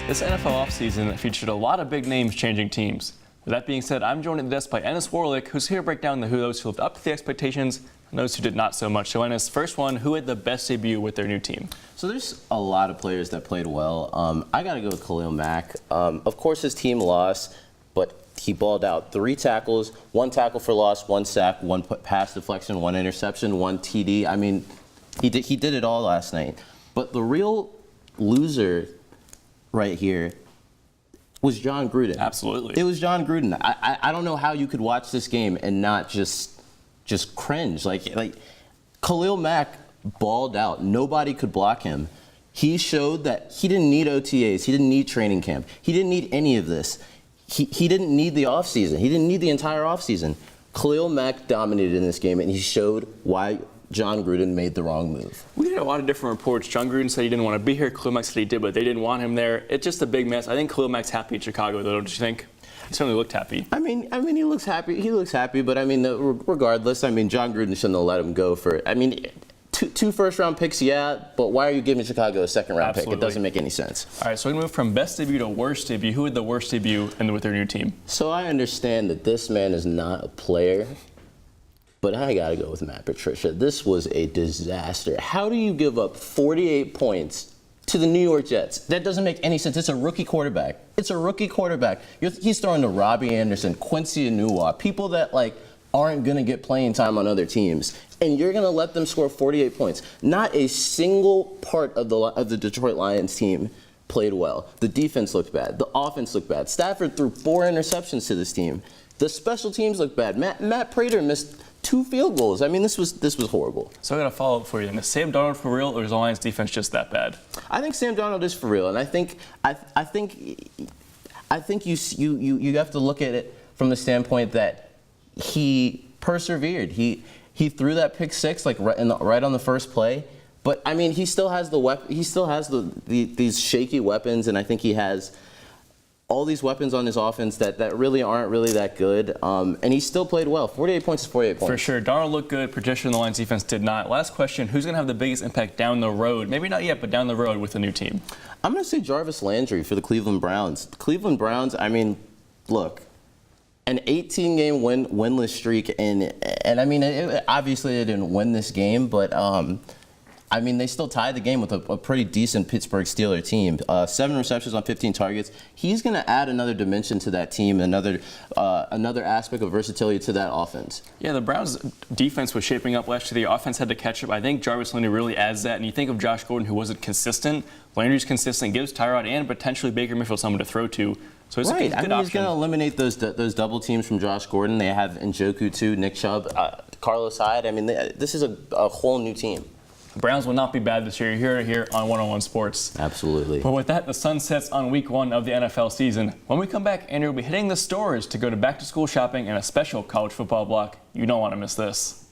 This NFL offseason featured a lot of big names changing teams. With that being said, I'm joined at the desk by Ennis Warlick, who's here to break down those who lived up to the expectations and those who did not so much. So Ennis, first one, who had the best debut with their new team? So there's a lot of players that played well. I got to go with Khalil Mack. Of course, his team lost, but he balled out 3 tackles, 1 tackle for loss, 1 sack, 1 pass deflection, 1 interception, 1 TD. I mean, he did it all last night. But the real loser right here was John Gruden. Absolutely. It was John Gruden. I don't know how you could watch this game and not just cringe. Like Khalil Mack balled out. Nobody could block him. He showed that he didn't need OTAs. He didn't need training camp. He didn't need any of this. He didn't need the offseason. He didn't need the entire offseason. Khalil Mack dominated in this game, and he showed why John Gruden made the wrong move. We had a lot of different reports. John Gruden said he didn't want to be here. Khalil Mack said he did, but they didn't want him there. It's just a big mess. I think Khalil Mack's happy in Chicago, though, don't you think? He certainly looked happy. I mean, he looks happy. He looks happy, but I mean, regardless, I mean, John Gruden shouldn't have let him go for. I mean, two first-round picks, yeah, but why are you giving Chicago a second-round pick? It doesn't make any sense. All right, so we move from best debut to worst debut. Who had the worst debut with their new team? So I understand that this man is not a player, but I got to go with Matt Patricia. This was a disaster. How do you give up 48 points to the New York Jets? That doesn't make any sense. It's a rookie quarterback. He's throwing to Robbie Anderson, Quincy Enunwa, people that aren't going to get playing time on other teams, and you're going to let them score 48 points. Not a single part of the Detroit Lions team played well. The defense looked bad. The offense looked bad. Stafford threw 4 interceptions to this team. The special teams looked bad. Matt Prater missed 2 field goals. I mean, this was horrible. So I got a follow-up for you. Is Sam Darnold for real, or is the Lions defense just that bad? I think Sam Darnold is for real, and I think you have to look at it from the standpoint that he persevered. He threw that pick 6 right on the first play, but I mean, he still has these shaky weapons, and I think he has all these weapons on his offense that really aren't really that good, and he still played well. 48 points is 48 points. For sure. Darnold looked good. Patricia and the Lions defense did not. Last question, who's going to have the biggest impact down the road? Maybe not yet, but down the road with the new team. I'm going to say Jarvis Landry for the Cleveland Browns. The Cleveland Browns, I mean, look, an 18-game winless streak, and I mean, obviously they didn't win this game, but I mean, they still tied the game with a pretty decent Pittsburgh Steelers team. 7 receptions on 15 targets. He's going to add another dimension to that team, another aspect of versatility to that offense. Yeah, the Browns' defense was shaping up last year. The offense had to catch up. I think Jarvis Landry really adds that. And you think of Josh Gordon, who wasn't consistent. Landry's consistent, gives Tyrod and potentially Baker Mayfield someone to throw to. So it's a good option. He's going to eliminate those double teams from Josh Gordon. They have Njoku too, Nick Chubb, Carlos Hyde. I mean, this is a whole new team. The Browns will not be bad this year. You're here on 101 Sports. Absolutely. But with that, the sun sets on week 1 of the NFL season. When we come back, Andrew will be hitting the stores to go to back-to-school shopping and a special college football block. You don't want to miss this.